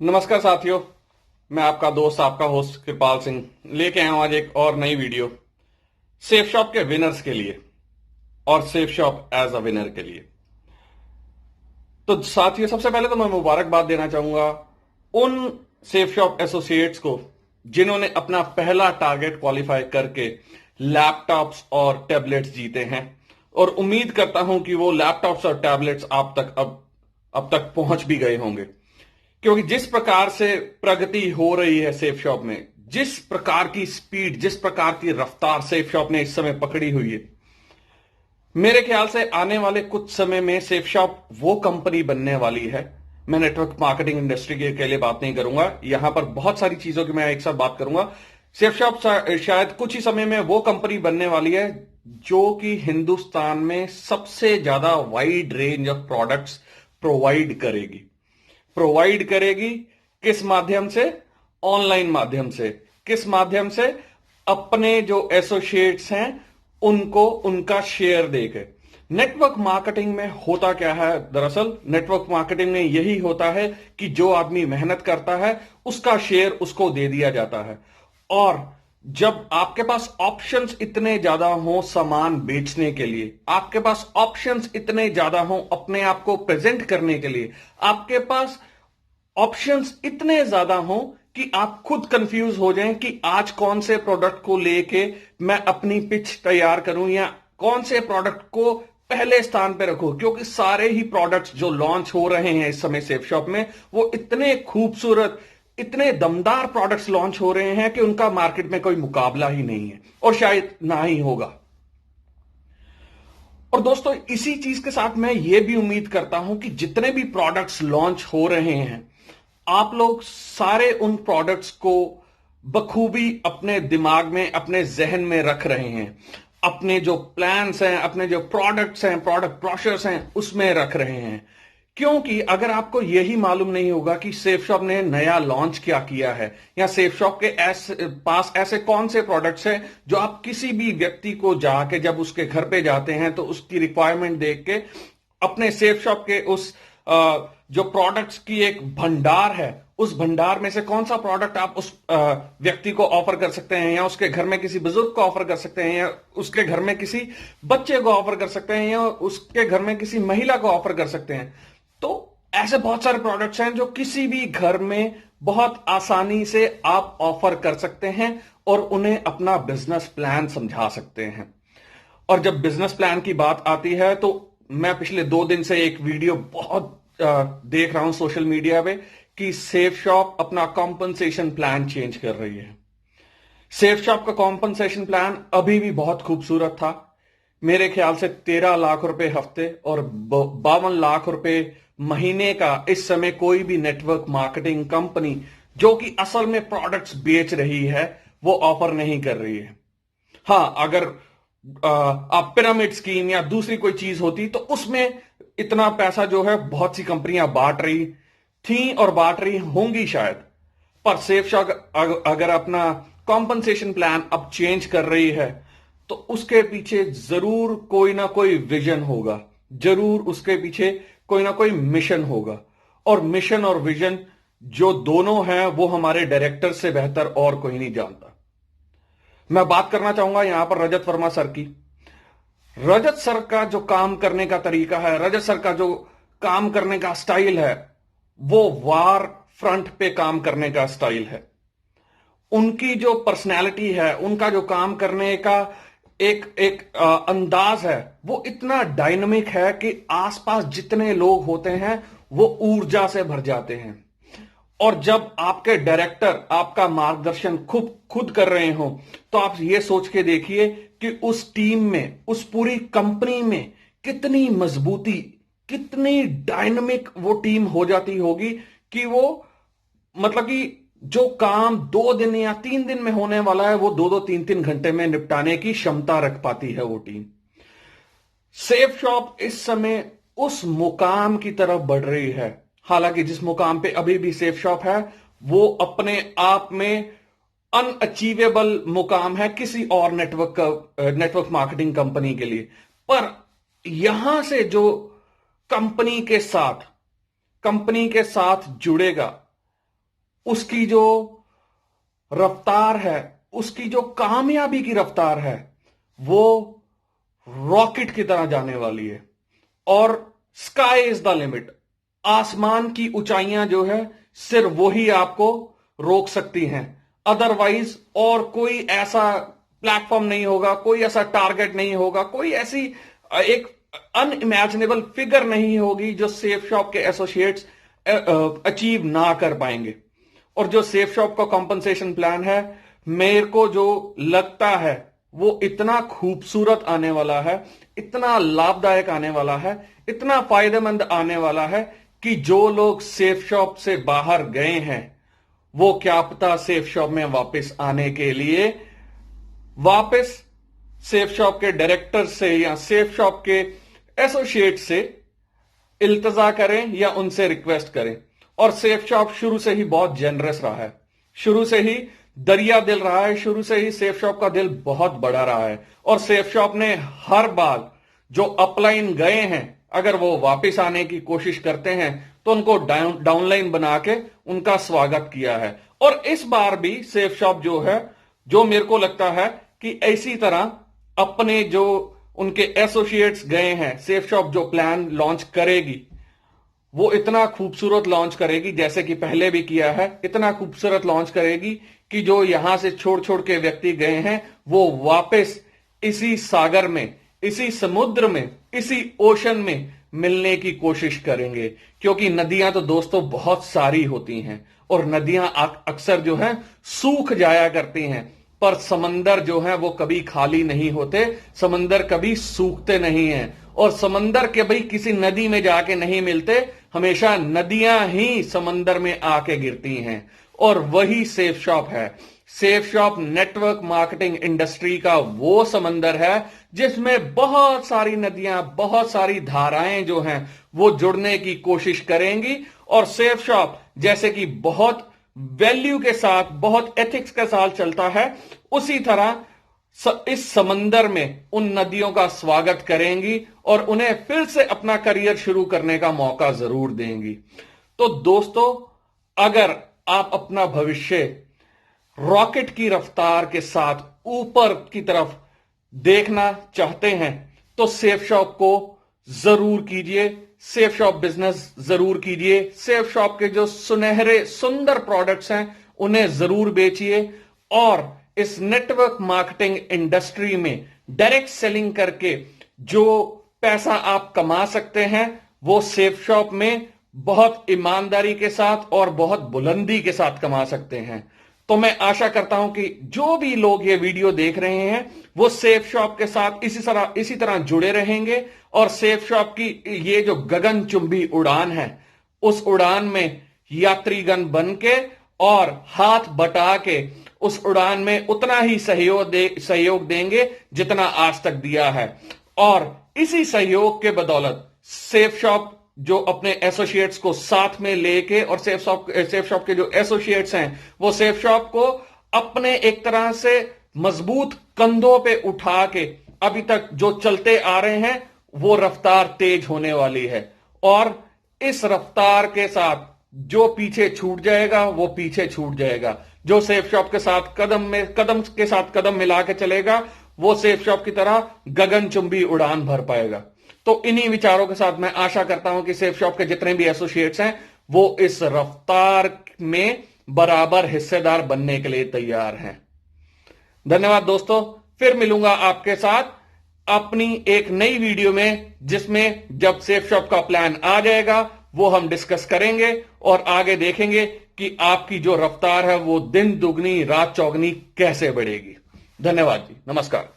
नमस्कार साथियों। मैं आपका दोस्त आपका होस्ट कृपाल सिंह लेके आया हूं आज एक और नई वीडियो सेफ शॉप के विनर्स के लिए और safe shop as a winner के लिए। तो साथियों, सबसे पहले तो मैं मुबारकबाद देना चाहूंगा उन सेफ शॉप एसोसिएट्स को जिन्होंने अपना पहला टारगेट क्वालिफाई करके लैपटॉप्स और टैबलेट्स जीते हैं, और उम्मीद करता हूं कि वो लैपटॉप्स और टैबलेट्स आप तक अब तक पहुंच भी गए होंगे, क्योंकि जिस प्रकार से प्रगति हो रही है सेफ शॉप में, जिस प्रकार की स्पीड, जिस प्रकार की रफ्तार सेफ शॉप ने इस समय पकड़ी हुई है, मेरे ख्याल से आने वाले कुछ समय में सेफ शॉप वो कंपनी बनने वाली है। मैं नेटवर्क मार्केटिंग इंडस्ट्री के लिए बात नहीं करूंगा, यहां पर बहुत सारी चीजों की मैं एक साथ बात करूंगा। सेफ शॉप शायद कुछ ही समय में वो कंपनी बनने वाली है जो कि हिंदुस्तान में सबसे ज्यादा wide range of products provide करेगी। किस माध्यम से? ऑनलाइन माध्यम से। किस माध्यम से? अपने जो एसोसिएट्स हैं उनको उनका शेयर देके। नेटवर्क मार्केटिंग में होता क्या है? दरअसल नेटवर्क मार्केटिंग में यही होता है कि जो आदमी मेहनत करता है उसका शेयर उसको दे दिया जाता है। और जब आपके पास ऑप्शंस इतने ज्यादा हो सामान बेचने के लिए, आपके पास ऑप्शंस इतने ज्यादा हो अपने आप को प्रेजेंट करने के लिए, आपके पास ऑप्शंस इतने ज्यादा हो कि आप खुद कंफ्यूज हो जाएं कि आज कौन से प्रोडक्ट को लेके मैं अपनी पिच तैयार करूं या कौन से प्रोडक्ट को पहले स्थान पर रखूं, क्योंकि सारे ही प्रोडक्ट्स जो लॉन्च हो रहे हैं इस समय सेफ शॉप में वो इतने खूबसूरत, इतने दमदार प्रोडक्ट्स लॉन्च हो रहे हैं कि उनका मार्केट में कोई मुकाबला ही नहीं है और शायद ना ही होगा। और दोस्तों, इसी चीज के साथ मैं ये भी उम्मीद करता हूं कि जितने भी प्रोडक्ट्स लॉन्च हो रहे हैं, आप लोग सारे उन प्रोडक्ट्स को बखूबी अपने दिमाग में, अपने जहन में रख रहे हैं, अपने जो प्लान्स हैं, अपने जो प्रोडक्ट्स हैं, प्रोडक्ट ब्रोशर्स हैं, उसमें रख रहे हैं। क्योंकि अगर आपको यही मालूम नहीं होगा कि सेफ शॉप ने नया लॉन्च क्या किया है या सेफ शॉप के पास ऐसे कौन से प्रोडक्ट्स हैं जो आप किसी भी व्यक्ति को जाके जब उसके घर पे जाते हैं तो उसकी रिक्वायरमेंट देख के अपने सेफ शॉप के उस जो प्रोडक्ट्स की एक भंडार है, उस भंडार में से कौन सा प्रोडक्ट आप उस व्यक्ति को ऑफर कर सकते हैं, या उसके घर में किसी बुजुर्ग को ऑफर कर सकते हैं, या उसके घर में किसी बच्चे को ऑफर कर सकते हैं, या उसके घर में किसी महिला को ऑफर कर सकते हैं। तो ऐसे बहुत सारे प्रोडक्ट्स हैं जो किसी भी घर में बहुत आसानी से आप ऑफर कर सकते हैं और उन्हें अपना बिजनेस प्लान समझा सकते हैं। और जब बिजनेस प्लान की बात आती है तो मैं पिछले 2 दिन से एक वीडियो बहुत देख रहा हूं सोशल मीडिया पे कि सेफ शॉप अपना कॉम्पनसेशन प्लान चेंज कर रही है। सेफ शॉप का कॉम्पनसेशन प्लान अभी भी बहुत खूबसूरत था। मेरे ख्याल से 13 लाख रुपए हफ्ते और 52 लाख रुपए महीने का इस समय कोई भी नेटवर्क मार्केटिंग कंपनी जो कि असल में प्रोडक्ट्स बेच रही है वो ऑफर नहीं कर रही है। हां, अगर आप पिरामिड स्कीम या दूसरी कोई चीज होती तो उसमें इतना पैसा जो है बहुत सी कंपनियां बांट रही थी और बांट रही होंगी शायद। पर सेफ शॉप अगर अपना कॉम्पनसेशन प्लान अब चेंज कर रही है तो उसके पीछे जरूर कोई ना कोई विजन होगा, जरूर उसके पीछे कोई ना कोई मिशन होगा। और मिशन और विजन जो दोनों हैं वो हमारे डायरेक्टर से बेहतर और कोई नहीं जानता। मैं बात करना चाहूंगा यहां पर रजत वर्मा सर की। रजत सर का जो काम करने का तरीका है, रजत सर का जो काम करने का स्टाइल है, वो वार फ्रंट पे काम करने का स्टाइल है। उनकी जो पर्सनैलिटी है, उनका जो काम करने का एक एक अंदाज है, वो इतना डायनामिक है कि आसपास जितने लोग होते हैं वो ऊर्जा से भर जाते हैं। और जब आपके डायरेक्टर आपका मार्गदर्शन खुद खुद कर रहे हो तो आप ये सोच के देखिए कि उस टीम में, उस पूरी कंपनी में कितनी मजबूती, कितनी डायनामिक वो टीम हो जाती होगी कि वो, मतलब कि जो काम 2 दिन या 3 दिन में होने वाला है वो 2-2 3-3 घंटे में निपटाने की क्षमता रख पाती है वो टीम। सेफ शॉप इस समय उस मुकाम की तरफ बढ़ रही है। हालांकि जिस मुकाम पे अभी भी सेफ शॉप है वो अपने आप में अनअचीवेबल मुकाम है किसी और नेटवर्क मार्केटिंग कंपनी के लिए। पर यहां से जो कंपनी के साथ जुड़ेगा उसकी जो रफ्तार है, उसकी जो कामयाबी की रफ्तार है, वो रॉकेट की तरह जाने वाली है। और स्काई इज द लिमिट। आसमान की ऊंचाइयां जो है सिर्फ वही आपको रोक सकती हैं, अदरवाइज और कोई ऐसा प्लेटफॉर्म नहीं होगा, कोई ऐसा टारगेट नहीं होगा, कोई ऐसी एक अनइमेजिनेबल फिगर नहीं होगी जो सेफ शॉप के एसोसिएट्स अचीव ना कर पाएंगे। और जो सेफ शॉप का कॉम्पनसेशन प्लान है, मेरे को जो लगता है वो इतना खूबसूरत आने वाला है, इतना लाभदायक आने वाला है, इतना फायदेमंद आने वाला है कि जो लोग सेफ शॉप से बाहर गए हैं वो क्या पता सेफ शॉप में वापस आने के लिए वापस सेफ शॉप के डायरेक्टर से या सेफ शॉप के एसोसिएट से इल्तजा करें या उनसे रिक्वेस्ट करें। और सेफ शॉप शुरू से ही बहुत जेनरस रहा है, शुरू से ही दरिया दिल रहा है, शुरू से ही सेफ शॉप का दिल बहुत बड़ा रहा है। और सेफ शॉप ने हर बार जो अपलाइन गए हैं, अगर वो वापस आने की कोशिश करते हैं तो उनको डाउनलाइन बना के उनका स्वागत किया है। और इस बार भी सेफ शॉप जो है, जो मेरे को लगता है कि इसी तरह अपने जो उनके एसोसिएट्स गए हैं, सेफ शॉप जो प्लान लॉन्च करेगी वो इतना खूबसूरत लॉन्च करेगी, जैसे कि पहले भी किया है, इतना खूबसूरत लॉन्च करेगी कि जो यहां से छोड़ छोड़ के व्यक्ति गए हैं वो वापस इसी सागर में, इसी समुद्र में, इसी ओशन में मिलने की कोशिश करेंगे। क्योंकि नदियां तो दोस्तों बहुत सारी होती हैं और नदियां अक्सर जो है सूख जाया करती हैं, पर समंदर जो है वो कभी खाली नहीं होते, समंदर कभी सूखते नहीं हैं। और समंदर के भाई किसी नदी में जाके नहीं मिलते, हमेशा नदियां ही समंदर में आके गिरती हैं। और वही सेफ शॉप है। Safe shop network marketing industry का वो समंदर है जिसमें बहुत सारी नदियां, बहुत सारी धाराएं जो हैं वो जुड़ने की कोशिश करेंगी। और सेफ शॉप जैसे कि बहुत वैल्यू के साथ, बहुत एथिक्स के साथ चलता है, उसी तरह इस समंदर में उन नदियों का स्वागत करेंगी और उन्हें फिर से अपना करियर शुरू करने का मौका जरूर देंगी। तो दोस्तों, अगर आप अपना भविष्य रॉकेट की रफ्तार के साथ ऊपर की तरफ देखना चाहते हैं तो सेफ शॉप को जरूर कीजिए, सेफ शॉप बिजनेस जरूर कीजिए। सेफ शॉप के जो सुनहरे सुंदर प्रोडक्ट्स हैं उन्हें जरूर बेचिए और इस नेटवर्क मार्केटिंग इंडस्ट्री में डायरेक्ट सेलिंग करके जो पैसा आप कमा सकते हैं वो सेफ शॉप में बहुत ईमानदारी के साथ और बहुत बुलंदी के साथ कमा सकते हैं। तो मैं आशा करता हूं कि जो भी लोग ये वीडियो देख रहे हैं वो सेफ शॉप के साथ इसी तरह जुड़े रहेंगे और सेफ शॉप की ये जो गगनचुंबी उड़ान है उस उड़ान में यात्रीगण बन के और हाथ बटा के उस उड़ान में उतना ही सहयोग देंगे जितना आज तक दिया है। और इसी सहयोग के बदौलत सेफ शॉप जो अपने एसोसिएट्स को साथ में लेके और सेफ शॉप के जो एसोसिएट्स हैं वो सेफ शॉप को अपने एक तरह से मजबूत कंधों पे उठा के अभी तक जो चलते आ रहे हैं वो रफ्तार तेज होने वाली है। और इस रफ्तार के साथ जो पीछे छूट जाएगा वो पीछे छूट जाएगा, जो सेफ शॉप के साथ कदम के साथ कदम मिला के चलेगा वो सेफ शॉप की तरह गगनचुंबी उड़ान भर पाएगा। तो इन्हीं विचारों के साथ मैं आशा करता हूं कि सेफ शॉप के जितने भी एसोसिएट्स हैं वो इस रफ्तार में बराबर हिस्सेदार बनने के लिए तैयार हैं। धन्यवाद दोस्तों, फिर मिलूंगा आपके साथ अपनी एक नई वीडियो में, जिसमें जब सेफ शॉप का प्लान आ जाएगा वो हम डिस्कस करेंगे और आगे देखेंगे कि आपकी जो रफ्तार है वो दिन दुगनी रात चौगनी कैसे बढ़ेगी। धन्यवाद जी, नमस्कार।